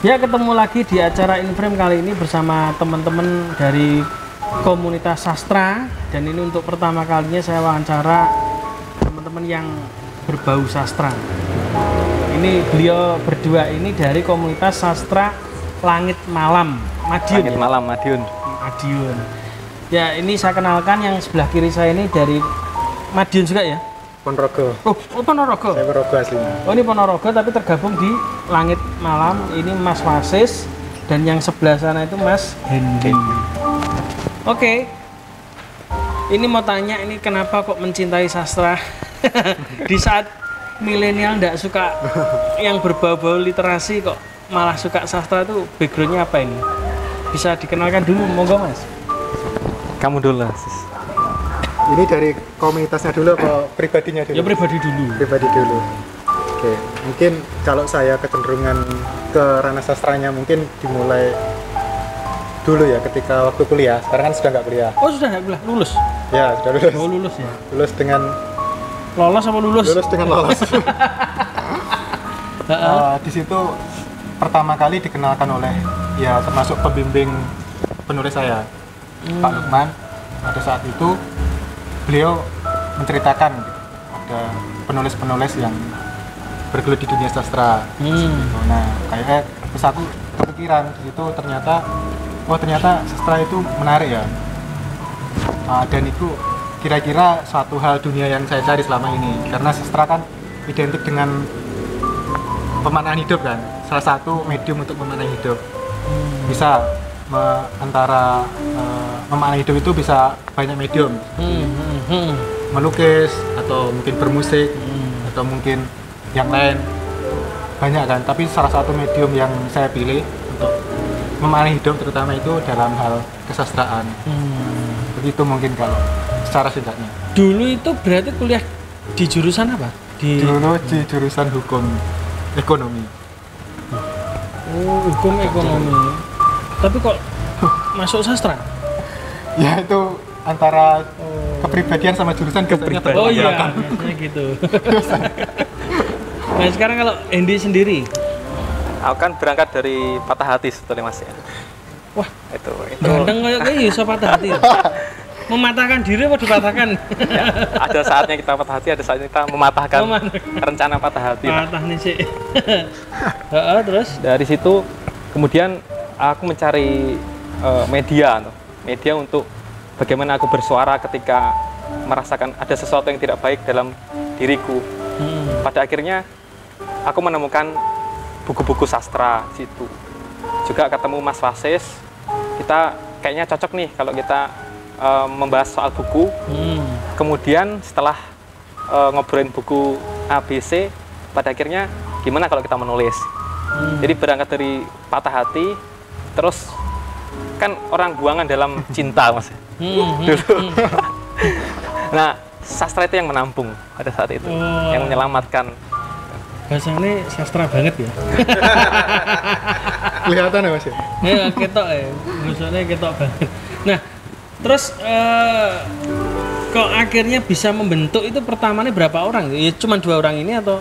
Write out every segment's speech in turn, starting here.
Ya, ketemu lagi di acara Inframe kali ini bersama teman-teman dari komunitas sastra. Dan ini untuk pertama kalinya saya wawancara teman-teman yang berbau sastra. Ini beliau berdua ini dari komunitas sastra Langit Malam, Madiun. Langit Malam, Madiun. Madiun. Ya, ini saya kenalkan yang sebelah kiri saya ini dari Madiun juga ya? Ponorogo. Oh, Ponorogo. Saya Ponorogo aslinya. Oh, ini Ponorogo tapi tergabung di Langit Malam. Ini Mas Wasis dan yang sebelah sana itu Mas Hendy. Oke. Ini mau tanya, ini kenapa kok mencintai sastra di saat milenial nggak suka yang berbau-bau literasi, kok malah suka sastra? Itu backgroundnya apa ini? Bisa dikenalkan dulu, monggo Mas. Kamu dulu, Sis. Ini dari komunitasnya dulu apa pribadinya dulu? Ya pribadi dulu. Pribadi dulu. Oke, mungkin kalau saya kecenderungan ke ranah sastranya mungkin dimulai dulu ya ketika waktu kuliah. Sekarang kan sudah nggak kuliah. Oh, sudah nggak kuliah? Lulus? Ya, sudah lulus. Oh, lulus ya? Lulus dengan Lolos apa lulus? Lulus dengan lolos. Di situ pertama kali dikenalkan oleh ya termasuk pembimbing penulis saya, Pak Lukman. Pada saat itu beliau menceritakan ada penulis-penulis yang bergelut di dunia sastra. Nah, kayaknya terus aku kepikiran di situ ternyata sastra itu menarik ya. Dan itu kira-kira suatu hal dunia yang saya cari selama ini, karena sastra kan identik dengan pemaknaan hidup kan, salah satu medium untuk memaknai hidup. Bisa antara memaknai hidup itu bisa banyak medium, melukis atau mungkin bermusik atau mungkin yang lain, banyak kan, tapi salah satu medium yang saya pilih untuk memaknai hidup terutama itu dalam hal kesastraan. Begitu mungkin kalau secara singkatnya. Dulu itu berarti kuliah di jurusan apa? Dulu di jurusan hukum ekonomi. Oh, hukum ekonomi. Tapi kok masuk sastra? Ya itu antara kepribadian sama jurusan kepribadian. Oh iya, biasanya gitu. Nah, sekarang kalau Hendy sendiri? Aku kan berangkat dari patah hati sebetulnya, Mas ya. Wah, itu ganteng kayak iso patah hati. Mematahkan diri apa dipatahkan? Ya, ada saatnya kita patah hati, ada saatnya kita mematahkan rencana patah hati. Patah nih sih. Terus dari situ kemudian aku mencari media untuk bagaimana aku bersuara ketika merasakan ada sesuatu yang tidak baik dalam diriku. Pada akhirnya aku menemukan buku-buku sastra situ. Juga ketemu Mas Wasis. Kita kayaknya cocok nih kalau kita membahas soal buku. Kemudian setelah ngobrolin buku ABC, pada akhirnya gimana kalau kita menulis. Jadi berangkat dari patah hati, terus kan orang buangan dalam cinta, Mas. Dulu. Nah, sastra itu yang menampung pada saat itu, yang menyelamatkan. Bahasanya sastra banget ya. Kelihatan ya Mas ya? Ya, ketok ya. Bahasanya ketok banget. Nah, terus kok akhirnya bisa membentuk itu pertamanya berapa orang? Ya cuma 2 orang ini atau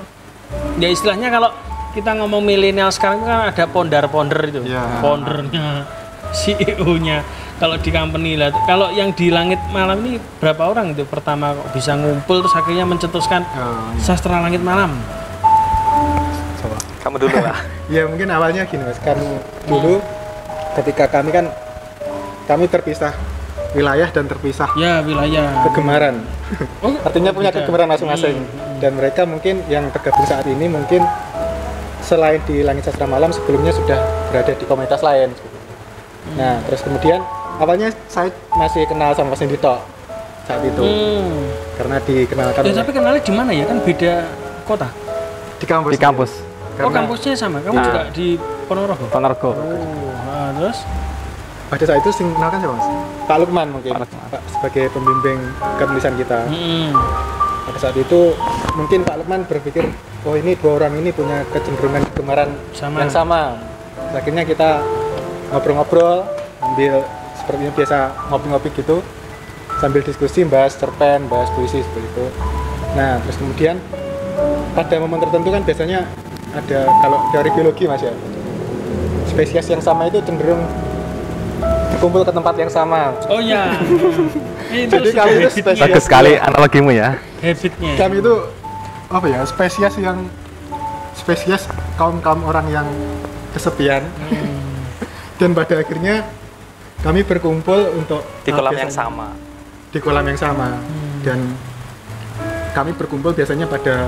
ya istilahnya kalau kita ngomong milenial sekarang kan ada ponder itu, pondernya, CEO-nya. Kalau di company lah, kalau yang di Langit Malam ini berapa orang itu pertama kok bisa ngumpul terus akhirnya mencetuskan sastra Langit Malam? Coba. Kamu dulu lah. Ya mungkin awalnya gini Mas, kan dulu ketika kami terpisah wilayah dan terpisah wilayah kegemaran. Artinya punya kegemaran masing-masing. Dan mereka mungkin yang tergabung saat ini mungkin selain di Langit Sastra Malam sebelumnya sudah berada di komunitas lain. Nah, terus kemudian awalnya saya masih kenal sama Mas Hendy saat itu. Karena dikenalkan. Ya, tapi kenalnya di mana ya? Kan beda kota. Di kampus. Di kampus. Oh, kampusnya sama. Kamu juga di Ponorogo. Ponorogo. Terus pada saat itu sing kenalkan siapa Mas? Pak Lukman mungkin. Pak sebagai pembimbing kepenulisan kita. Pada saat itu mungkin Pak Lukman berpikir, oh ini 2 orang ini punya kecenderungan kegemaran yang sama. Akhirnya kita ngobrol-ngobrol, ambil sepertinya biasa ngopi-ngopi gitu, sambil diskusi, bahas cerpen, bahas puisi seperti itu. Nah, terus kemudian pada momen tertentu kan biasanya ada, kalau dari biologi Mas ya, spesies yang sama itu cenderung berkumpul ke tempat yang sama. Oh ya. Itu Jadi sudah kami itu habitnya. spesies. Bagus sekali analogimu ya. Habitnya. Kami itu apa ya, spesies kaum orang yang kesepian. Dan pada akhirnya kami berkumpul untuk Di kolam yang biasanya- sama. di kolam yang sama. Dan kami berkumpul biasanya pada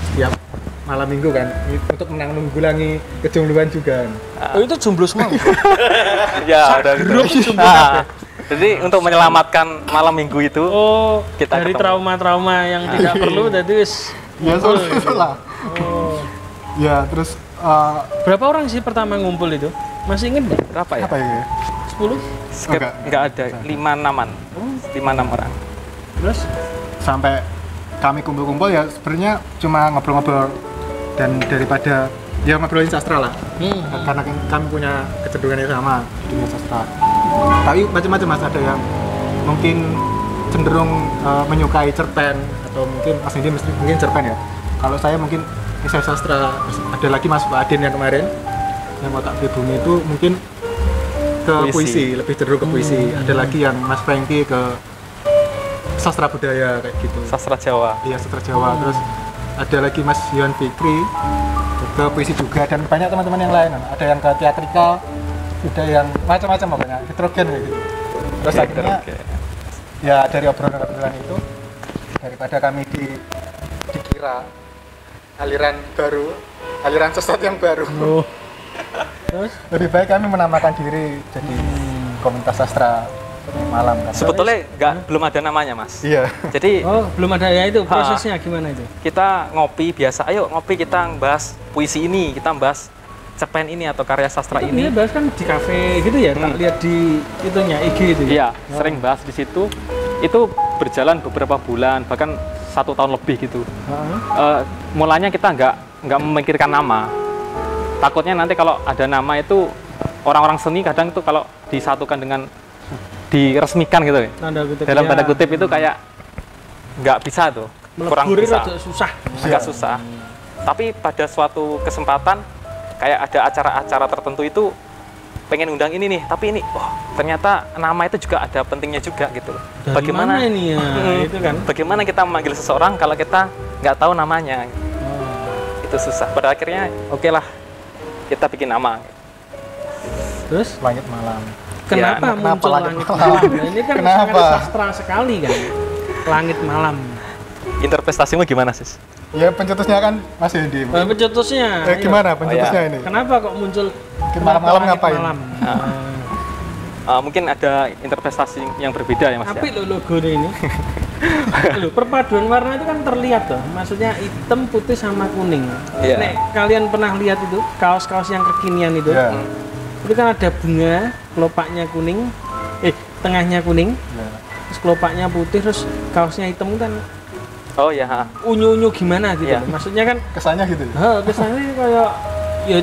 setiap malam minggu kan, untuk menanggulangi kejombloan juga. Oh itu jomblo semua. Ya, udah gitu. grup jomblo Nah, jadi untuk menyelamatkan malam minggu itu Oh, Kita dari ketemu. trauma-trauma yang tidak perlu jadi wis. Ya ngumpul. seperti itulah. Oh. Ya terus Berapa orang sih pertama ngumpul itu? Masih inget nggak? berapa ya? apa ya? 10? Skip, enggak ada, 5-6-an. 5-6 orang. Terus? Sampai kami kumpul-kumpul ya sebenarnya cuma ngobrol-ngobrol dan daripada ya ngobrolin sastra lah. Karena kami punya kecenderungan yang sama di dunia sastra. Tapi macam-macam mas, ada yang mungkin cenderung menyukai cerpen atau mungkin Mas Indi mungkin cerpen ya. Kalau saya mungkin kisah sastra, ada lagi Mas Adin yang kemarin yang Otak Pribumi itu mungkin ke puisi, lebih cenderung ke puisi. Ada lagi yang Mas Franky ke sastra budaya kayak gitu. Sastra Jawa. Iya, sastra Jawa. Terus ada lagi Mas Yohan Fikri ke puisi juga, dan banyak teman-teman yang lain. Ada yang ke teatrikal, ada yang macam-macam pokoknya, heterogen kayak gitu. Terus akhirnya ya dari obrolan-obrolan itu, daripada kami dikira aliran baru, aliran sesat yang baru, Oh. Terus? lebih baik kami menamakan diri jadi komunitas sastra malam kan. Sebetulnya belum ada namanya, Mas. Iya. Jadi Oh, belum ada ya itu prosesnya gimana itu? kita ngopi biasa, ayo ngopi kita bahas puisi ini, kita bahas cerpen ini atau karya sastra Ini ini. bahas kan di kafe gitu ya, tak lihat di itunya IG itu. Iya, sering bahas di situ. Itu berjalan beberapa bulan, bahkan 1 tahun lebih gitu. Mulanya kita nggak memikirkan nama. Takutnya nanti kalau ada nama itu orang-orang seni kadang itu kalau disatukan dengan diresmikan gitu ya. Tanda kutip. Dalam ya. tanda kutip itu kayak nggak bisa tuh, kurang Melebur itu bisa, agak susah. agak susah. Tapi pada suatu kesempatan kayak ada acara-acara tertentu itu pengen undang ini nih, tapi ini ternyata nama itu juga ada pentingnya juga gitu. Dari Bagaimana mana ini ya? Itu kan. Bagaimana kita memanggil seseorang kalau kita nggak tahu namanya? Itu susah. Pada akhirnya oke lah, kita bikin nama. Terus Langit malam. kenapa Ya, muncul langit langit malam? malam? Nah, ini kan Kenapa? sangat sastra sekali kan. Langit malam. Interpretasimu gimana, Sis? Ya pencetusnya kan Mas Hendi. Pencetusnya. ayo. Gimana pencetusnya Oh, ya. ini? Kenapa kok muncul Malam-malam langit ngapain? Malam? Mungkin ada interpretasi yang berbeda ya, Mas. Apik Ya? lo logo ini. Loh, perpaduan warna itu kan terlihat tuh. Maksudnya hitam, putih sama kuning. Iya. Nek kalian pernah lihat itu kaos-kaos yang kekinian itu? Ya. Itu kan ada bunga, kelopaknya kuning, tengahnya kuning, Ya. terus kelopaknya putih, terus kaosnya hitam kan Oh ya. Ha. unyu-unyu gimana gitu. Iya. loh. Maksudnya kan Kesannya gitu ya? kesannya kayak ya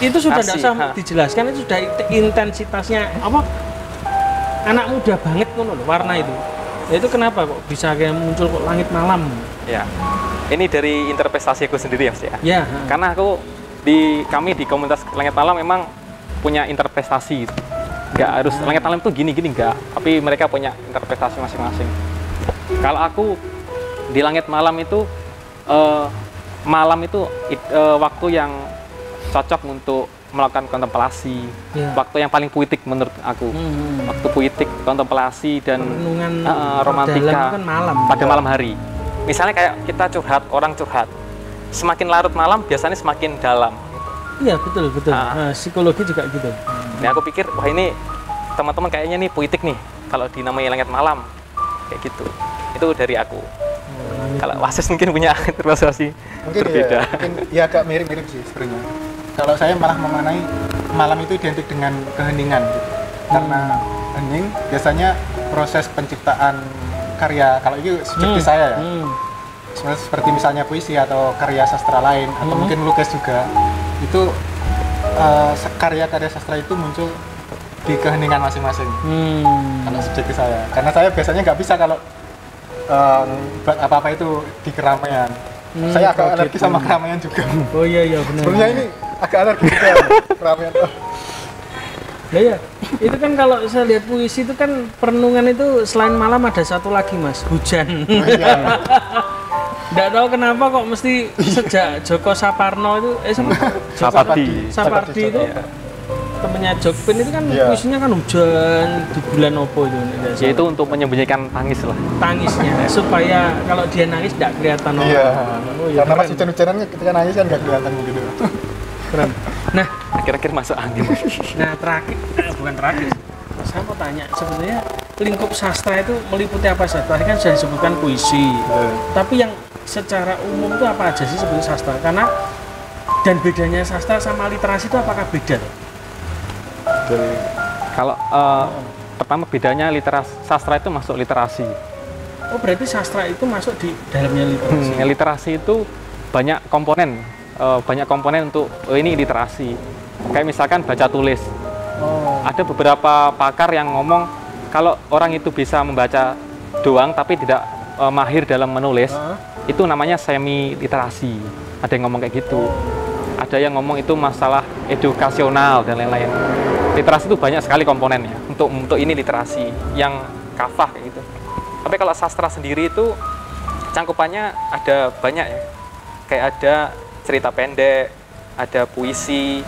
itu sudah tidak Asik, usah ha. dijelaskan, itu sudah intensitasnya apa anak muda banget ngono loh warna itu. Ya itu kenapa kok bisa kayak muncul kok langit malam? Ya. Ini dari interpretasi aku sendiri ya, Mas ya. Ya. Karena kami di komunitas Langit Malam memang punya interpretasi. Nggak harus Langit Malam itu gini-gini nggak, tapi mereka punya interpretasi masing-masing. Kalau aku di Langit Malam itu malam itu waktu yang cocok untuk melakukan kontemplasi, Ya. waktu yang paling puitik menurut aku. Waktu puitik, kontemplasi dan Renungan romantika dalam kan malam. pada malam hari. Misalnya kayak kita curhat, orang curhat, semakin larut malam biasanya semakin dalam. Iya betul betul. Ah. Psikologi juga gitu. Nah aku pikir wah ini teman-teman kayaknya nih puitik nih kalau dinamai Langit Malam kayak gitu. Itu dari aku. Kalau Wasis mungkin punya interpretasi Mungkin berbeda. ya, mungkin ya agak mirip-mirip sih sebenarnya. Kalau saya malah memaknai malam itu identik dengan keheningan gitu. Karena hening biasanya proses penciptaan karya, kalau itu subjektif saya ya. Seperti misalnya puisi atau karya sastra lain atau mungkin lukis juga. Itu karya-karya sastra itu muncul di keheningan masing-masing. Kalau subjektif saya. Karena saya biasanya nggak bisa kalau buat apa-apa itu di keramaian. Saya agak alergi sama keramaian juga. Oh iya iya benar. Sebenarnya ini agak alergi juga keramaian. Nah ya, itu kan kalau saya lihat puisi itu kan perenungan itu selain malam ada satu lagi mas, hujan. Nggak tahu kenapa kok mesti sejak Joko Saparno itu, Sapardi itu temennya Jokpin itu kan puisinya kan hujan di bulan opo itu. Ya itu untuk menyembunyikan tangis lah. Tangisnya supaya kalau dia nangis tidak kelihatan orang. Iya. Oh, ya Karena keren. pas hujan-hujanan ketika nangis kan nggak kelihatan gitu. Keren. Nah, Akhir-akhir masuk angin. nah terakhir, bukan terakhir. Saya mau tanya, sebenarnya lingkup sastra itu meliputi apa saja? Tadi kan sudah disebutkan puisi, tapi yang secara umum itu apa aja sih sebetulnya sastra? Karena dan bedanya sastra sama literasi itu apakah beda? Kalau pertama bedanya sastra itu masuk literasi. Oh berarti sastra itu masuk di dalamnya literasi? Literasi itu banyak komponen untuk ini literasi. Kayak misalkan baca tulis. Oh. Ada beberapa pakar yang ngomong kalau orang itu bisa membaca doang tapi tidak mahir dalam menulis, itu namanya semi literasi. Ada yang ngomong kayak gitu. Ada yang ngomong itu masalah edukasional dan lain-lain. Literasi itu banyak sekali komponennya. Untuk ini literasi yang kafah kayak gitu. Tapi kalau sastra sendiri itu cangkupannya ada banyak ya. Kayak ada cerita pendek, ada puisi,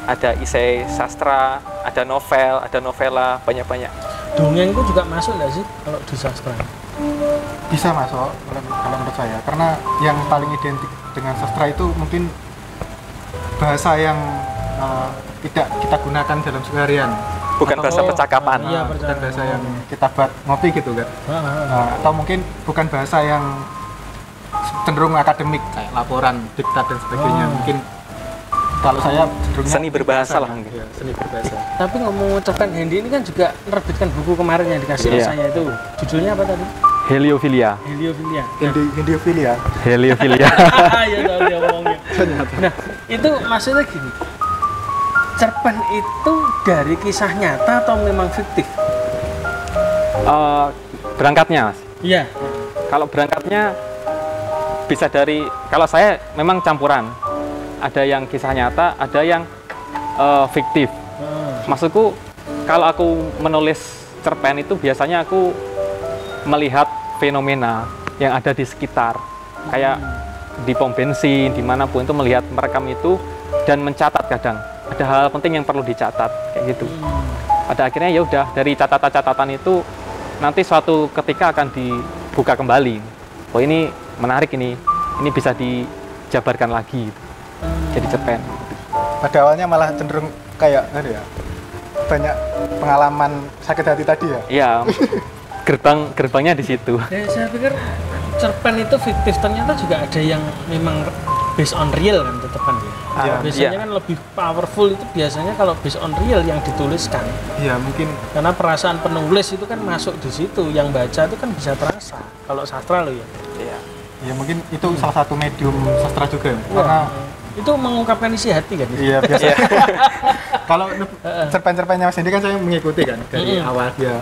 ada esai sastra, ada novel, ada novela, banyak-banyak. Dongeng itu juga masuk nggak sih kalau di sastra? Bisa masuk kalau menurut saya, karena yang paling identik dengan sastra itu mungkin bahasa yang tidak kita gunakan dalam seharian. Bukan bahasa percakapan. Iya, Dan bahasa yang kita buat ngopi gitu kan. Atau mungkin bukan bahasa yang cenderung akademik kayak laporan, diktat dan sebagainya. Mungkin kalau saya cenderungnya Seni berbahasa lah mungkin. Ya, seni berbahasa. Tapi ngomong ucapkan Hendy ini kan juga menerbitkan buku kemarin yang dikasih Iya. saya itu. Judulnya apa tadi? Heliofilia. Heliofilia. Indiofilia. Heliofilia. Ya tahu dia ngomongnya. Nah, itu maksudnya gini. Cerpen itu dari kisah nyata atau memang fiktif? Berangkatnya, Mas. Iya. Kalau berangkatnya bisa dari, kalau saya memang campuran. Ada yang kisah nyata, ada yang fiktif. Maksudku, kalau aku menulis cerpen itu biasanya aku melihat fenomena yang ada di sekitar. Kayak di pom bensin, dimanapun itu melihat merekam itu dan mencatat kadang. Ada hal penting yang perlu dicatat, kayak gitu. Pada akhirnya ya udah dari catatan-catatan itu nanti suatu ketika akan dibuka kembali. Oh ini menarik ini bisa dijabarkan lagi. Jadi cerpen. Pada awalnya malah cenderung kayak ya, banyak pengalaman sakit hati tadi ya. Iya. Gerbangnya di situ. Ya, saya pikir cerpen itu fiktif, ternyata juga ada yang memang based on real kan tetepan ya. Iya. Biasanya kan lebih powerful itu biasanya kalau based on real yang dituliskan. Iya, mungkin Karena perasaan penulis itu kan masuk di situ, yang baca itu kan bisa terasa. Kalau sastra lo ya. Iya. ya mungkin itu salah satu medium sastra juga. Wah, Karena itu mengungkapkan isi hati kan? iya biasa. Kalau cerpen-cerpennya Mas Hendy kan saya mengikuti kan dari awal dia.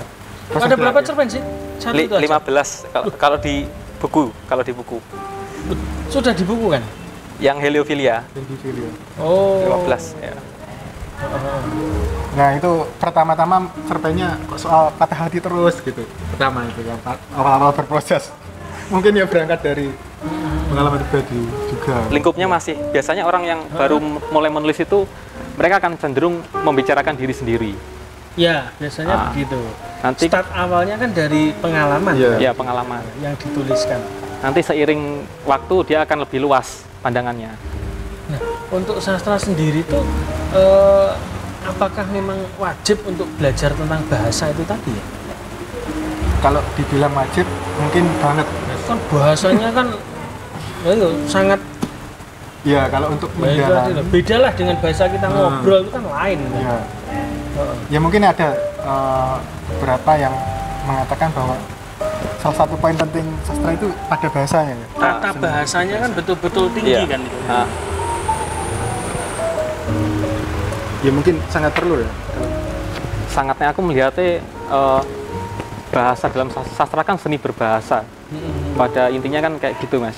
Ada berapa cerpen sih? Satu itu aja? 15 kalau di buku. Sudah di buku kan? Yang heliofilia Individu. Oh. 15 ya. Nah itu pertama-tama cerpennya kok soal patah hati terus gitu. Pertama itu kan awal-awal berproses. Mungkin ya berangkat dari pengalaman pribadi juga. Lingkupnya masih biasanya orang yang baru mulai menulis itu mereka akan cenderung membicarakan diri sendiri. Ya, biasanya begitu. Nanti Start awalnya kan dari pengalaman Iya. ya pengalaman. yang dituliskan. Nanti seiring waktu dia akan lebih luas pandangannya. Nah, untuk sastra sendiri itu apakah memang wajib untuk belajar tentang bahasa itu tadi ya? Kalau dibilang wajib mungkin banget. Kan bahasanya kan sangat Ya kalau untuk mendalam. beda lah dengan bahasa kita ngobrol itu kan lain. Kan? Ya. Ya mungkin ada beberapa yang mengatakan bahwa salah satu poin penting sastra itu pada bahasanya ya. Tata bahasanya kan betul-betul tinggi Iya. kan itu. Ya mungkin sangat perlu ya. Sangatnya aku melihatnya bahasa dalam sastra kan seni berbahasa. Pada intinya kan kayak gitu mas.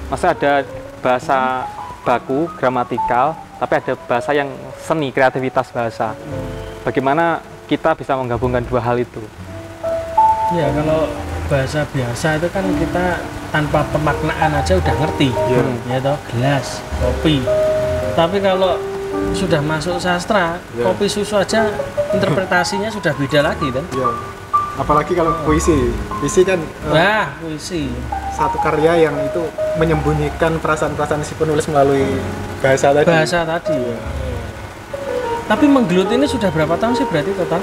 Masa ada bahasa baku, gramatikal, tapi ada bahasa yang seni, kreativitas bahasa. Bagaimana kita bisa menggabungkan dua hal itu? Ya kalau bahasa biasa itu kan kita tanpa pemaknaan aja udah ngerti, ya toh, gelas, kopi. Tapi kalau sudah masuk sastra, kopi susu aja interpretasinya sudah beda lagi kan? Ya. Apalagi kalau puisi kan puisi. Satu karya yang itu menyembunyikan perasaan-perasaan si penulis melalui bahasa tadi. Bahasa tadi. Ya. Tapi menggelut ini sudah berapa tahun sih berarti total?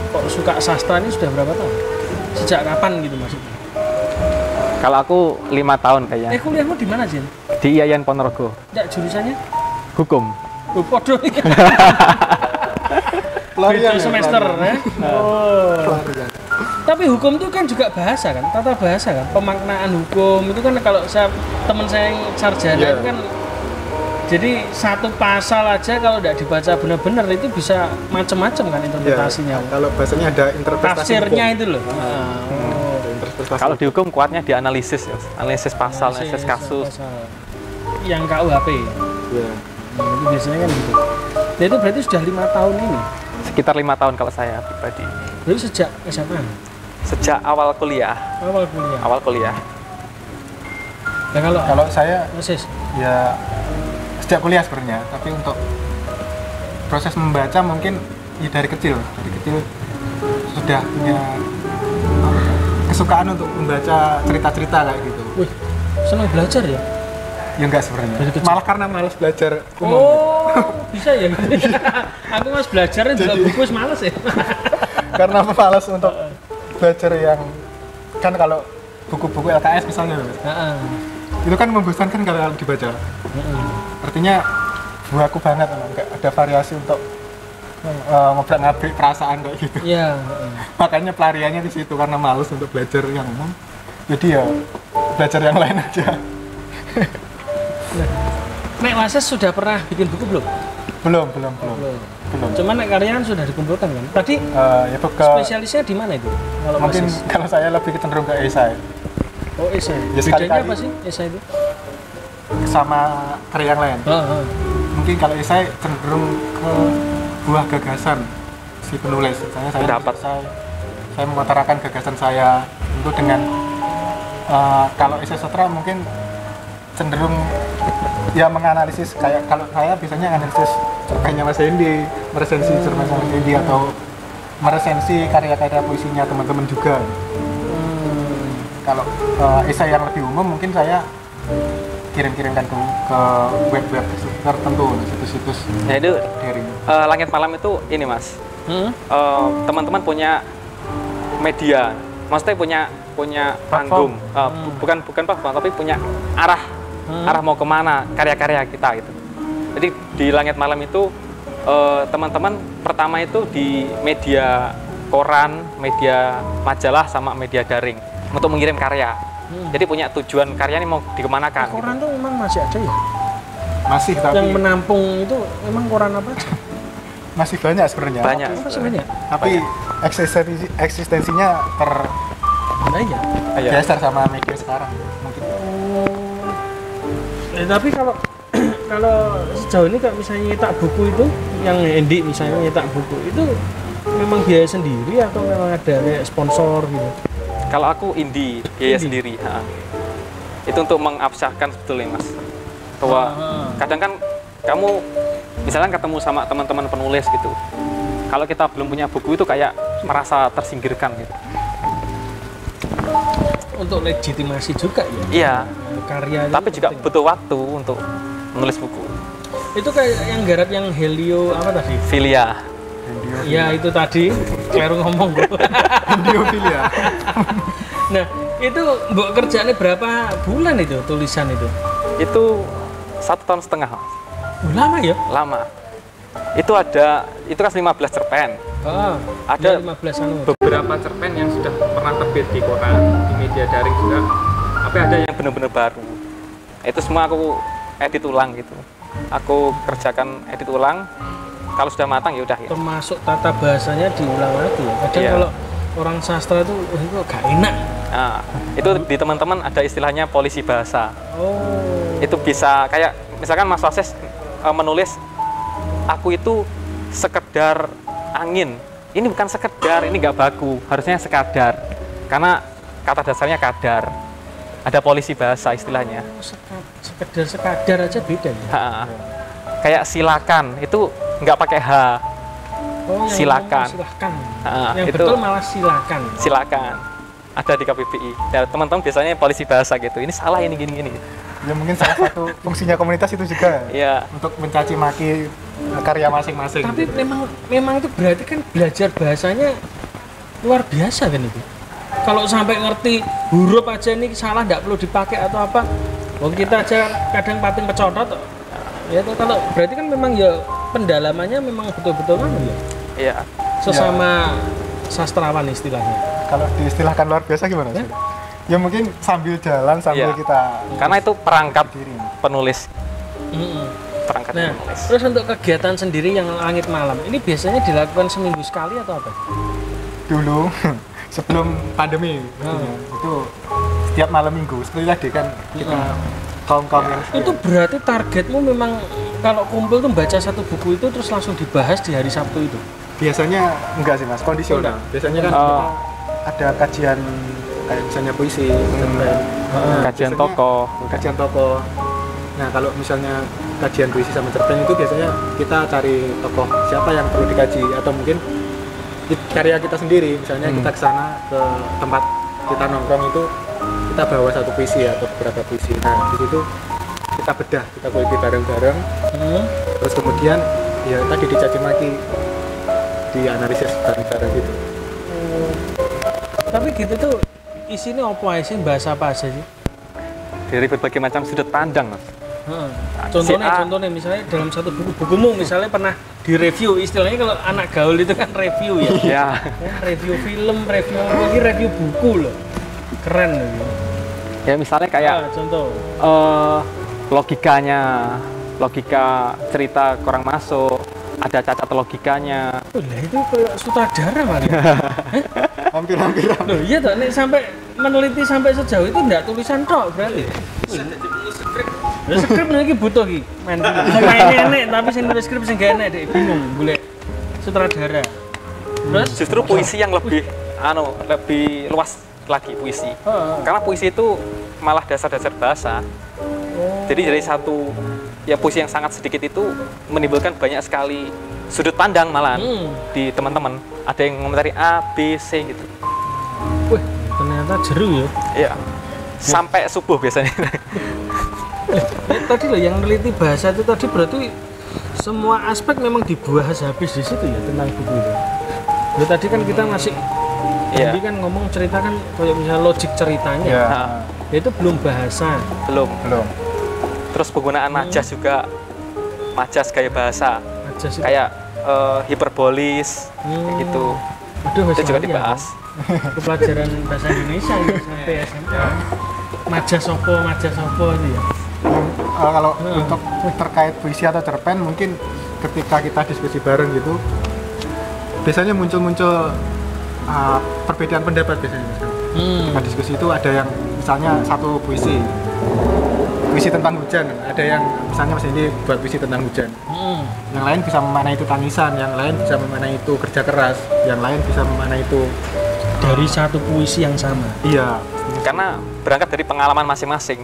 Kok suka sastra ini sudah berapa tahun? Sejak kapan gitu maksudnya? Kalau aku 5 tahun kayaknya. Kuliahmu di mana, Jin? Di IAIN Ponorogo. Ya, jurusannya? Hukum. Podo. Pelarian semester ya. Pelarian. Tapi hukum itu kan juga bahasa kan, tata bahasa kan. Pemaknaan hukum itu kan kalau teman saya yang sarjana itu kan, jadi satu pasal aja kalau tidak dibaca benar-benar itu bisa macam-macam kan interpretasinya. Kalau bahasanya ada interpretasi tafsirnya itu loh. Kalau di hukum kuatnya di analisis, analisis pasal, analisis kasus. Yang KUHP. Iya. Itu biasanya kan gitu. Dan itu berarti sudah 5 tahun ini. Sekitar 5 tahun kalau saya pribadi. Berarti sejak SMA? Sejak awal kuliah. Awal kuliah. Nah, kalau saya Persis. Ya sejak kuliah sebenarnya, tapi untuk proses membaca mungkin ya dari kecil sudah punya kesukaan untuk membaca cerita-cerita kayak gitu. Wih, senang belajar ya? Ya enggak sebenarnya, malah karena malas belajar umum. Bisa ya? Aku mas belajarnya juga buku males ya? Karena malas untuk belajar yang kan kalau buku-buku LKS misalnya itu kan membosankan kalau dibaca. Artinya buahku banget, enggak ada variasi untuk ngobrak-ngabrik perasaan kayak gitu. Iya. Makanya pelariannya di situ karena malas untuk belajar yang umum. Jadi ya belajar yang lain aja. Nek Wases sudah pernah bikin buku belum? Belum. Cuman nek karya kan sudah dikumpulkan kan? Tadi itu ke spesialisnya di mana itu? mungkin kalau saya lebih cenderung ke esai. Oh, esai. Ya, bedanya apa sih esai itu? Sama karya yang lain. Mungkin kalau esai cenderung ke buah gagasan si penulis. Misalnya saya dapat saya mengutarakan gagasan saya itu dengan kalau esai sastra mungkin cenderung ya menganalisis, kayak kalau saya biasanya analisis cerpennya Mas Hendy, meresensi cerpen Mas Hendy atau meresensi karya-karya puisinya teman-teman juga. Kalau esai yang lebih umum mungkin saya kirim-kirimkan ke web-web tertentu, situs-situs. Ya itu daring. Langit Malam itu ini Mas, teman-teman punya media, maksudnya punya panggung, bukan platform tapi punya arah mau kemana karya-karya kita gitu. Jadi di Langit Malam itu teman-teman pertama itu di media koran, media majalah sama media daring untuk mengirim karya. Jadi punya tujuan karya ini mau dikemanakan. Koran tuh memang masih ada ya? Masih, tapi yang menampung itu memang koran apa aja? Masih banyak sebenarnya. Banyak. Tapi eksistensinya geser sama media sekarang mungkin. Tapi kalau sejauh ini kalau misalnya nyetak buku itu, yang Hendy misalnya nyetak buku itu memang biaya sendiri atau memang ada kayak sponsor gitu? Kalau aku indie, biaya sendiri. Itu untuk mengabsahkan sebetulnya Mas, bahwa kadang kan kamu misalnya ketemu sama teman-teman penulis gitu, kalau kita belum punya buku itu kayak merasa tersingkirkan gitu. Untuk legitimasi juga ya? Iya, karya tapi juga butuh waktu untuk menulis buku. Itu kayak yang garap yang Helio apa tadi? Filia. Iya itu tadi, keliru ngomong gue. Hendiofilia. Nah itu mbok kerjaannya berapa bulan itu tulisan itu? Itu 1,5 tahun. Lama ya? Lama. Itu kan 15 cerpen. Ada 15 beberapa cerpen yang sudah pernah terbit di koran, di media daring juga. Tapi ada yang benar-benar baru. Itu semua aku edit ulang gitu. Aku kerjakan edit ulang. Kalau sudah matang ya udah ya. Termasuk tata bahasanya diulang lagi. Kadang kalau orang sastra itu gak enak. Nah, itu di teman-teman ada istilahnya polisi bahasa. Oh. Itu bisa kayak misalkan Mas Wases menulis aku itu sekedar angin. Ini bukan sekedar, ini nggak baku, harusnya sekadar. Karena kata dasarnya kadar. Ada polisi bahasa istilahnya. Sekedar aja beda ya. Kayak silakan itu nggak pakai H. Silakan. Silakan. Yang Itu betul malah silakan. silakan. Ada di KBBI. Ya, teman-teman biasanya polisi bahasa gitu. Ini salah ini gini-gini. Ya mungkin salah satu fungsinya komunitas itu juga Iya. untuk mencaci maki karya masing-masing. Tapi memang itu berarti kan belajar bahasanya luar biasa kan itu. Kalau sampai ngerti huruf aja ini salah nggak perlu dipakai atau apa. Oh kita aja kadang pating pecotot. Ya kalau berarti kan memang ya pendalamannya memang betul-betul kan ya. Iya. Sesama sastrawan istilahnya. Kalau diistilahkan luar biasa gimana sih? Ya mungkin sambil jalan sambil Iya. kita Karena itu perangkat diri. penulis. Mm-mm. Perangkat Nah, penulis. terus untuk kegiatan sendiri yang langit malam ini biasanya dilakukan seminggu sekali atau apa? Dulu sebelum pandemi itu setiap malam minggu seperti tadi kan kita kaum-kaum yang Itu berarti targetmu memang kalau kumpul tuh baca satu buku itu terus langsung dibahas di hari Sabtu itu? biasanya enggak sih mas, kondisional. Biasanya kan kita ada kajian kayak misalnya puisi, cerpen. Kajian Biasanya tokoh. kajian tokoh. Nah kalau misalnya kajian puisi sama cerpen itu biasanya kita cari tokoh siapa yang perlu dikaji atau mungkin karya kita sendiri. Misalnya kita ke sana ke tempat kita nongkrong itu kita bawa satu puisi atau beberapa puisi. Nah di situ kita bedah, kita kuliti bareng-bareng. Terus kemudian ya tadi dicaci maki, dianalisis bareng-bareng gitu. Tapi gitu tuh isinya apa sih, bahasa apa aja sih? Dari berbagai macam sudut pandang, Mas. Contohnya misalnya dalam satu bukumu misalnya pernah direview, istilahnya kalau anak gaul itu kan review ya. Ya. Review film, review lagi review buku loh. Keren loh. Ya misalnya kayak Contoh. logika cerita kurang masuk, ada cacat logikanya. Oh, lah itu kayak sutradara malah. Hampir-hampir. Loh iya toh, nek sampai meneliti sampai sejauh itu enggak tulisan tok berarti. Ya skrip lagi butuh iki. Main enek tapi sing nulis skrip sing gak enek dek bingung golek sutradara. Terus Justru puisi yang lebih lebih luas lagi puisi. Karena puisi itu malah dasar-dasar bahasa. Jadi dari satu ya puisi yang sangat sedikit itu menimbulkan banyak sekali sudut pandang malahan di teman-teman. Ada yang komentari A, B, C gitu. wih, ternyata jeru ya. Iya. Sampai subuh biasanya. Tadi loh yang meneliti bahasa itu tadi berarti semua aspek memang dibahas habis di situ ya tentang buku itu. Ya tadi kan kita masih tadi kan ngomong cerita kan kayak misalnya logik ceritanya. Ya. Ya itu belum bahasa. Belum. Terus penggunaan Hmm. majas juga, majas gaya bahasa, Aja sih. kayak hiperbolis, gitu. Aduh, Itu juga lali dibahas. Aku pelajaran bahasa Indonesia ya, sampai SMA. Majas sopo itu ya. Kalau untuk terkait puisi atau cerpen mungkin ketika kita diskusi bareng gitu biasanya muncul perbedaan pendapat biasanya. Ketika diskusi itu ada yang misalnya satu puisi tentang hujan, ada yang misalnya Mas Indi buat puisi tentang hujan, yang lain bisa memaknai itu tangisan, yang lain bisa memaknai itu kerja keras, yang lain bisa memaknai itu Dari satu puisi yang sama. iya. Karena berangkat dari pengalaman masing-masing.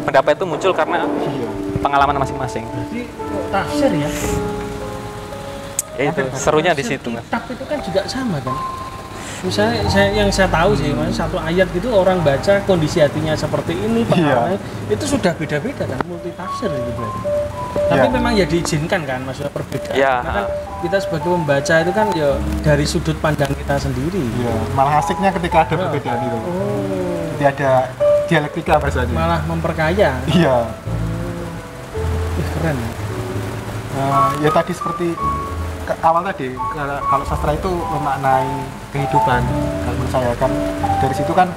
Pendapat itu muncul karena Iya. pengalaman masing-masing. Berarti kok tafsir ya? Ya itu serunya di situ, Mas. Kitab itu kan juga sama kan? Misalnya yang saya tahu sih, satu ayat gitu orang baca kondisi hatinya seperti ini, pengalamannya itu sudah beda-beda kan, multi tafsir gitu berarti. Tapi Iya. memang ya diizinkan kan, maksudnya perbedaan. Iya. Karena kan kita sebagai pembaca itu kan ya dari sudut pandang kita sendiri. Iya, malah asiknya ketika ada perbedaan itu. Jadi ada dialektika bahasanya. Malah memperkaya. Iya. Ih, keren. Ya tadi seperti awal tadi kalau sastra itu memaknai kehidupan kalau menurut saya kan dari situ kan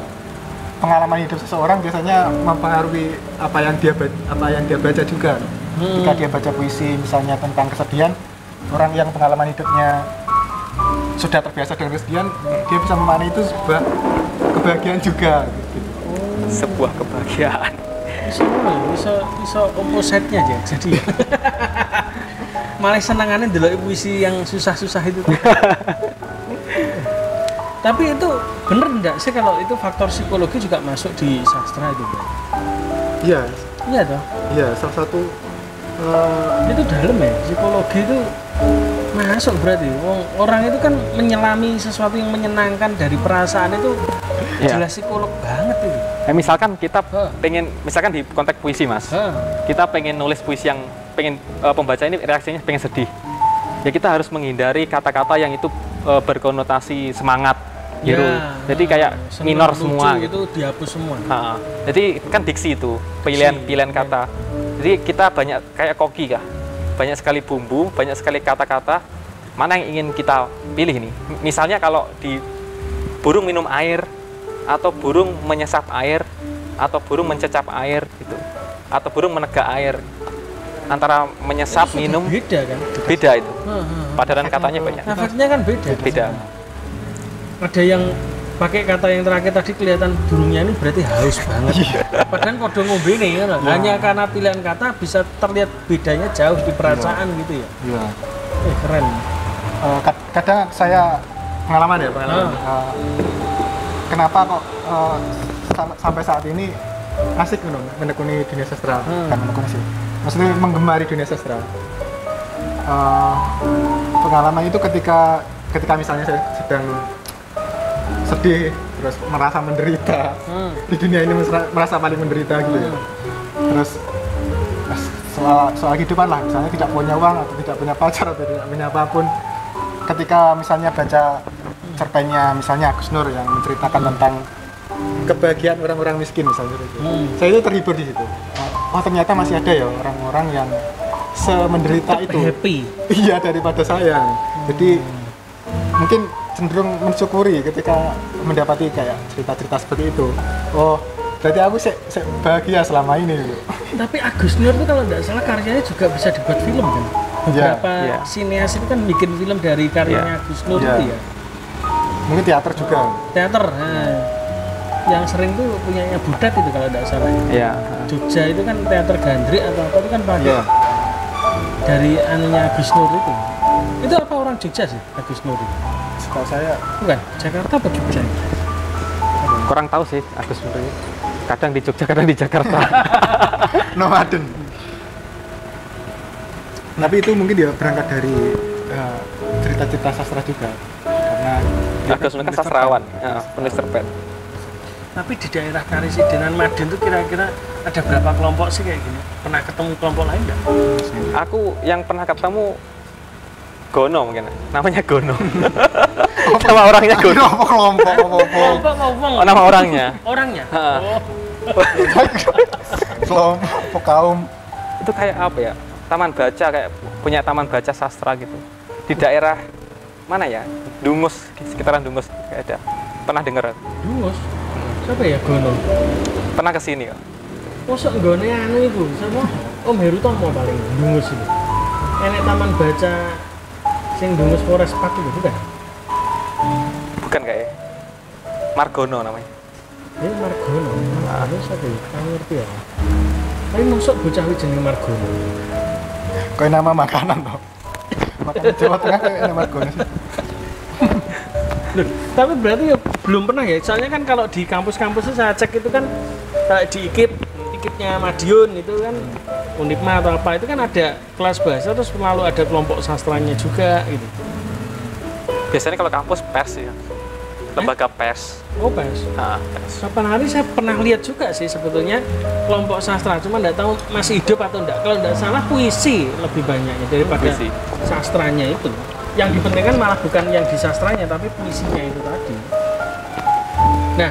pengalaman hidup seseorang biasanya mempengaruhi apa yang dia baca juga. Ketika dia baca puisi misalnya tentang kesedihan, orang yang pengalaman hidupnya sudah terbiasa dengan kesedihan, dia bisa memaknai itu sebuah kebahagiaan juga gitu. Sebuah kebahagiaan. Bisa opposite-nya aja jadi. malah senangannya ndelok puisi yang susah-susah itu. Tapi itu bener enggak sih kalau itu faktor psikologi juga masuk di sastra itu, Bro? Iya. Iya toh? Iya, salah satu Itu dalam ya, psikologi itu masuk berarti. Orang itu kan menyelami sesuatu yang menyenangkan dari perasaan itu Iya. jelas psikolog banget itu. Misalkan kita pengen, misalkan di konteks puisi mas, kita pengen nulis puisi yang pengen pembaca ini reaksinya pengen sedih, ya kita harus menghindari kata-kata yang itu berkonotasi semangat, hero. Jadi kayak minor semua. Itu dihapus semua. Jadi kan diksi itu pilihan kata. Jadi kita banyak kayak koki kah, banyak sekali bumbu, banyak sekali kata-kata. Mana yang ingin kita pilih nih? Misalnya kalau di burung minum air, atau burung menyesap air, atau burung mencecap air gitu, atau burung menegak air. Antara menyesap, minum, beda kan? Beda itu. Padanan katanya banyak. Efeknya kan beda. Beda. Ada yang pakai kata yang terakhir tadi kelihatan burungnya ini berarti haus banget. Padahal kode ngombe nih kan. Hanya karena pilihan kata bisa terlihat bedanya jauh di perasaan gitu ya. Iya. Keren. Kadang saya pengalaman ya, kenapa kok sampai saat ini asik menekuni dunia sastra, bukan menekuni sih, maksudnya menggemari dunia sastra. Pengalaman itu ketika misalnya saya sedang sedih, terus merasa menderita di dunia ini, merasa paling menderita gitu ya. Terus soal kehidupan lah, misalnya tidak punya uang atau tidak punya pacar atau tidak punya apapun, ketika misalnya baca cerpennya misalnya Agus Nur yang menceritakan tentang kebahagiaan orang-orang miskin misalnya gitu. Saya itu terhibur di situ. Oh ternyata masih ada ya orang-orang yang semenderita itu. Happy. Iya, daripada saya. Jadi mungkin cenderung mensyukuri ketika mendapati kayak cerita-cerita seperti itu. Oh, berarti aku bahagia selama ini gitu. Tapi Agus Nur itu kalau tidak salah karyanya juga bisa dibuat film kan? Beberapa sineas itu kan bikin film dari karyanya Agus Nur itu ya. Mungkin teater juga. Teater, yang sering tuh punyanya Butet itu kalau tidak salah. Iya. Jogja itu kan teater Gandrik atau apa itu kan pakai dari anunya Agus Nur itu. Itu apa orang Jogja sih Agus Nur itu? Setahu saya bukan Jakarta apa Jogja? Kurang tahu sih Agus Nur ini. Kadang di Jogja, kadang di Jakarta. Nomaden. Tapi itu mungkin dia berangkat dari cerita-cerita sastra juga. Karena Agus Nur kan sastrawan, penulis cerpen. Tapi di daerah Karesidenan Madin itu kira-kira ada berapa kelompok sih kayak gini? Pernah ketemu kelompok lain nggak? Aku yang pernah ketemu Gono mungkin, namanya Gono. Nama orangnya Gono. Apa kelompok? Kelompok ngomong. Oh, nama orangnya. Orangnya. Kelompok kaum. Itu kayak apa ya? Taman baca, kayak punya taman baca sastra gitu. Di daerah mana ya? Dungus, di sekitaran Dungus kayak ada. Pernah dengar? Dungus. Siapa ya Gono? Pernah kesini kok. Mosok nggone anu itu, sama Om Heru Tomo paling Dungus itu. Enek taman baca sing Dungus Forest Park itu bukan? Bukan kayak Margono namanya. Margono. Margono siapa ya? Kamu ngerti ya? Tapi mosok bocah jeneng Margono. Kayak nama makanan toh. Makanan Jawa Tengah kayak nama Margono sih. Loh, tapi berarti ya belum pernah ya. Soalnya kan kalau di kampus-kampus itu saya cek itu kan kayak di IKIP-nya Madiun itu kan Unipma atau apa itu kan ada kelas bahasa terus selalu ada kelompok sastranya juga gitu. Biasanya kalau kampus pers ya. Lembaga pers. Oh, pers. Pers. Kapan hari saya pernah lihat juga sih sebetulnya kelompok sastra, cuma nggak tahu masih hidup atau enggak. Kalau nggak salah puisi lebih banyaknya daripada puisi. Sastranya itu. Yang dipentingkan malah bukan yang di sastranya tapi puisinya itu tadi. Nah,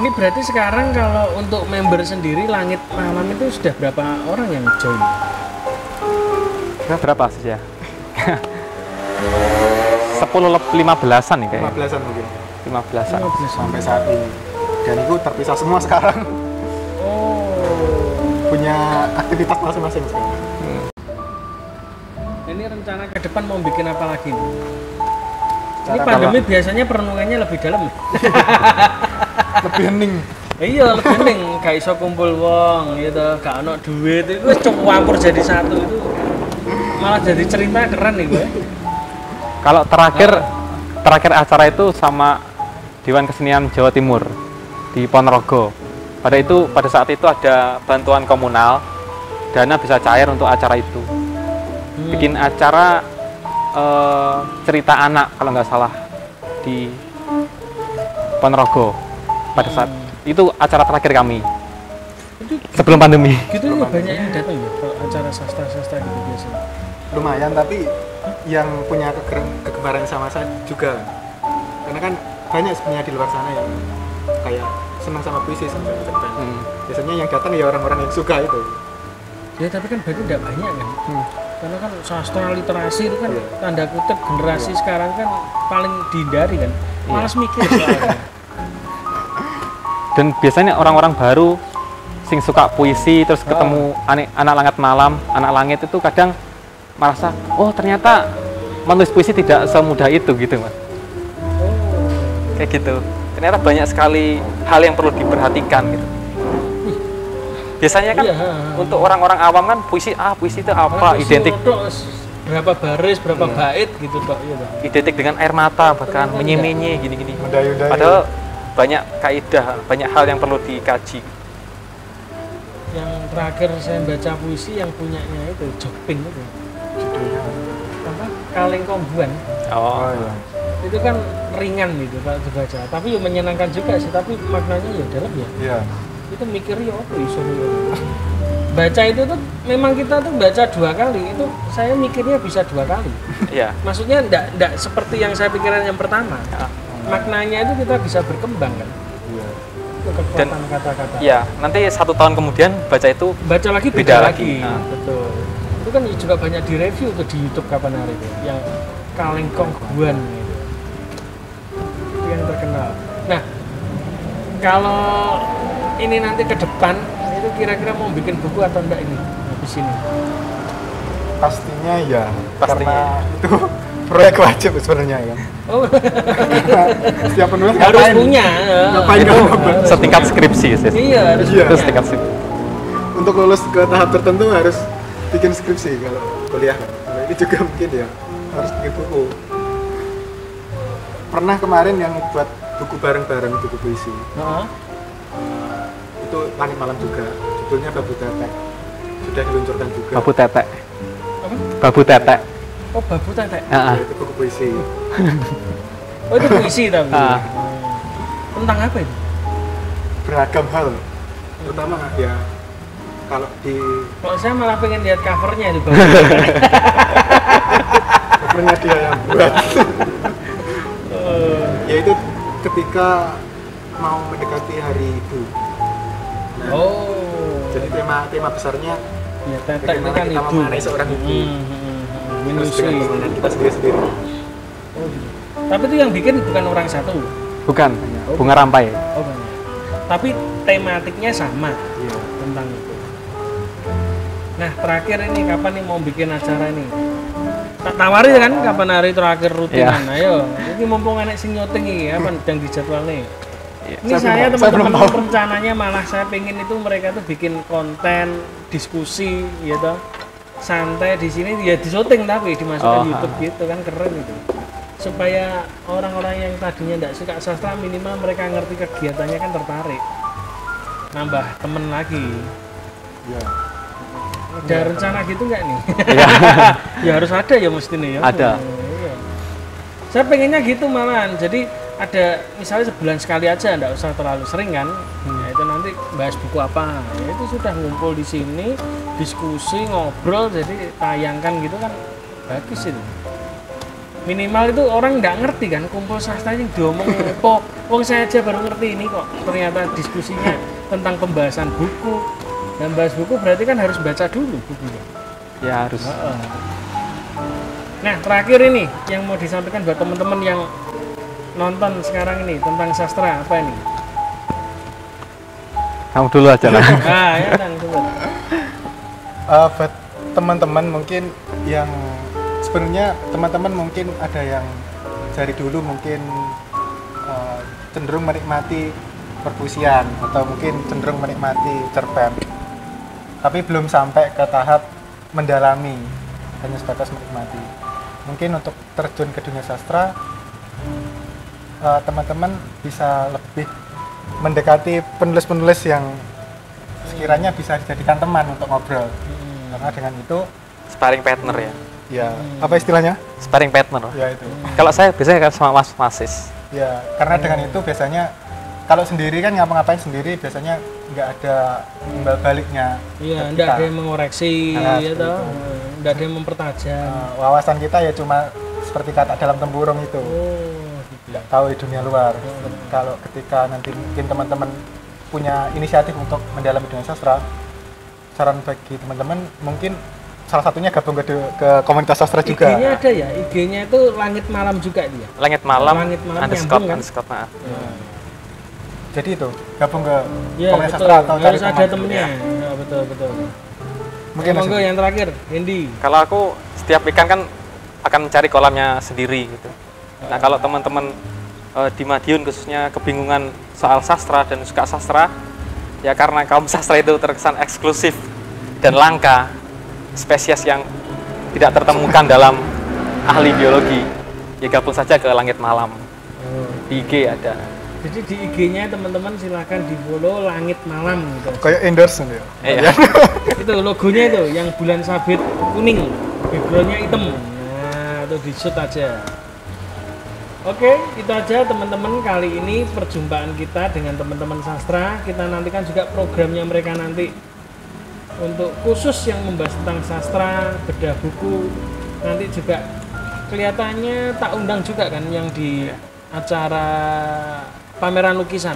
ini berarti sekarang kalau untuk member sendiri Langit Malam itu sudah berapa orang yang join? Berapa sih ya? 10-15an nih kayaknya. 15-an mungkin. 15-an. Sampai saat ini. Dan itu terpisah semua sekarang. Oh. Punya aktivitas masing-masing sekarang. Ini rencana ke depan mau bikin apa lagi nih? Ini pandemi biasanya perenungannya lebih dalam. Lebih hening. Iya, lebih hening. Gak iso kumpul wong gitu, gak ono duit. Itu wis campur jadi satu itu. Malah jadi cerita keren nih gue. Kalau terakhir acara itu sama Dewan Kesenian Jawa Timur di Ponorogo. Pada saat itu ada bantuan komunal, dana bisa cair untuk acara itu. Bikin acara cerita anak kalau nggak salah di Ponorogo. Pada saat itu acara terakhir kami sebelum pandemi. Gitu ya banyak yang datang ya kalau acara sastra gitu biasanya. Lumayan, tapi yang punya kegemaran sama saya juga, karena kan banyak sebenarnya di luar sana yang kayak senang sama puisi sama cerpen. Biasanya yang datang ya orang-orang yang suka itu. Ya tapi kan berarti tidak banyak kan. Karena kan sastra literasi itu kan tanda kutip generasi sekarang kan paling dihindari kan. Malas mikir soalnya. Dan biasanya orang-orang baru sing suka puisi terus ketemu anak langit itu kadang merasa, oh ternyata menulis puisi tidak semudah itu gitu mas. Kayak gitu. Ternyata banyak sekali hal yang perlu diperhatikan gitu. Biasanya kan untuk orang-orang awam kan puisi itu apa, identik berapa baris, berapa bait gitu Pak. Iya, Pak. Identik dengan air mata bahkan menye-menye gini-gini. Mendayu-dayu. Padahal banyak kaidah, banyak hal yang perlu dikaji. Yang terakhir saya baca puisi yang punyanya itu Jokping itu. Judulnya Apa? Kaleng Kongguan. Oh iya. Itu kan ringan gitu kalau dibaca, tapi ya menyenangkan juga sih, tapi maknanya ya dalam ya. Iya. Itu mikirnya apa iso baca itu tuh memang kita tuh baca 2 kali itu saya mikirnya bisa 2 kali. Iya. Maksudnya enggak seperti yang saya pikirkan yang pertama. Maknanya itu kita bisa berkembang kan. Iya. Itu kekuatan kata-kata. Ya, nanti 1 tahun kemudian baca itu Baca lagi beda beda lagi. lagi. Betul. Itu kan juga banyak direview tuh di YouTube kapan hari itu yang Kaleng Kongguan gitu. Itu yang terkenal. Nah, kalau ini nanti ke depan itu kira-kira mau bikin buku atau enggak ini habis ini? Pastinya ya. Pastinya. Karena itu proyek wajib sebenarnya ya. Oh, Setiap penulis harus ngapain? punya. Ngapain itu ngapain? setingkat skripsi sih. Iya, harus Iya. Itu punya. setingkat skripsi. Untuk lulus ke tahap tertentu harus bikin skripsi kalau kuliah. Nah, ini juga mungkin ya harus bikin buku. Pernah kemarin yang buat buku bareng-bareng, buku puisi. Heeh. Itu Langit Malam juga. Judulnya Babu Tetek. Sudah diluncurkan juga. Babu tetek. Apa? Babu tetek. Oh, Babu Tetek. Ya, itu buku puisi. Oh, itu puisi tapi. Tentang apa itu? Beragam hal. Terutama ya kalau di Kalau saya malah pengen lihat covernya itu. covernya dia yang buat. Yaitu ketika mau mendekati Hari Ibu. Nah, jadi tema besarnya ya tetek itu bagaimana kan kita ibu. memaknai seorang ibu. Terus dengan Menyusui. permainan kita sendiri-sendiri. Oh, gitu. Tapi itu yang bikin bukan orang satu. Bukan, bunga rampai. Oh, banyak. Tapi tematiknya sama Iya. tentang itu. Nah, terakhir ini kapan nih mau bikin acara ini? Tak tawari kan kapan hari terakhir rutinan. Ayo, ini mumpung enek sing nyuting iki kapan yang dijadwal nih. Ini saya teman-teman rencananya malah saya pengen itu mereka tuh bikin konten diskusi gitu. Santai di sini ya disyuting tapi dimasukkan YouTube gitu kan keren itu. Supaya orang-orang yang tadinya tidak suka sastra minimal mereka ngerti kegiatannya kan tertarik. Nambah temen lagi. Iya. Ada rencana gitu nggak nih? Iya. Ya harus ada ya mesti nih ya. Ada. Iya. Saya pengennya gitu malahan. Jadi ada misalnya sebulan sekali aja, nggak usah terlalu sering kan. Ya itu nanti bahas buku apa. Ya itu sudah ngumpul di sini, diskusi, ngobrol, jadi tayangkan gitu kan bagus itu. Minimal itu orang nggak ngerti kan, kumpul sastra yang diomong apa. Wong saya aja baru ngerti ini kok. Ternyata diskusinya tentang pembahasan buku. Dan bahas buku berarti kan harus baca dulu bukunya. Ya harus. Nah terakhir ini yang mau disampaikan buat teman-teman yang nonton sekarang ini tentang sastra apa ini? Kamu dulu aja lah. Nah ya kan coba. Buat teman-teman mungkin yang sebenarnya teman-teman mungkin ada yang dari dulu mungkin cenderung menikmati perpuisian atau mungkin cenderung menikmati cerpen, tapi belum sampai ke tahap mendalami hanya sebatas menikmati. Mungkin untuk terjun ke dunia sastra, teman-teman bisa lebih mendekati penulis-penulis yang sekiranya bisa dijadikan teman untuk ngobrol. Karena dengan itu Sparring partner ya. ya apa istilahnya? Sparring partner. Ya itu. Kalau saya biasanya kan sama Mas Masis. Ya, karena dengan itu biasanya kalau sendiri kan ngapa-ngapain sendiri biasanya nggak ada imbal baliknya. Iya, ke enggak kita. ada yang mengoreksi Nah, ya seperti toh. itu. Enggak ada yang mempertajam. Wawasan kita ya cuma seperti kata dalam tempurung itu. Oh, Nggak tahu di dunia luar. Kalau ketika nanti mungkin teman-teman punya inisiatif untuk mendalami dunia sastra, saran bagi teman-teman mungkin salah satunya gabung ke komunitas sastra juga. IG-nya ada ya, IG-nya itu Langit Malam juga dia. Langit malam, Langit Malam underscore, nyambung kan? underscore, maaf. Jadi itu gabung ke Ya, komunitas betul. sastra atau cari Harus ada teman. temennya. Ya, betul, betul. Mungkin Monggo langsung. yang terakhir, Hendy. Kalau aku setiap weekend kan akan mencari kolamnya sendiri gitu. Nah kalau teman-teman di Madiun khususnya kebingungan soal sastra dan suka sastra, ya karena kaum sastra itu terkesan eksklusif dan langka, spesies yang tidak tertemukan dalam ahli biologi, ya gabung saja ke Langit Malam. Di IG ada. Jadi di IG-nya teman-teman silahkan di follow Langit Malam gitu. Kayak endorse ya. Iya. Itu logonya itu yang bulan sabit kuning, backgroundnya hitam. Nah, itu di shoot aja. Oke, itu aja teman-teman kali ini perjumpaan kita dengan teman-teman sastra. Kita nantikan juga programnya mereka nanti untuk khusus yang membahas tentang sastra, bedah buku. Nanti juga kelihatannya tak undang juga kan yang di acara pameran lukisan.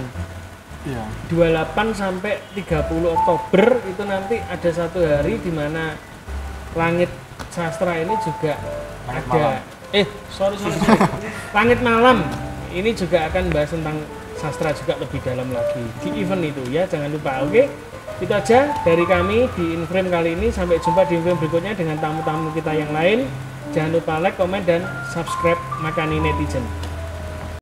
Iya. 28 sampai 30 Oktober itu nanti ada satu hari di mana Langit Sastra ini juga Langit ada Malam. sorry. Langit Malam ini juga akan bahas tentang sastra juga lebih dalam lagi di event itu ya, jangan lupa. Oke, itu aja dari kami di Inframe kali ini. Sampai jumpa di Inframe berikutnya dengan tamu-tamu kita yang lain. Jangan lupa like, komen, dan subscribe Makani Netizen.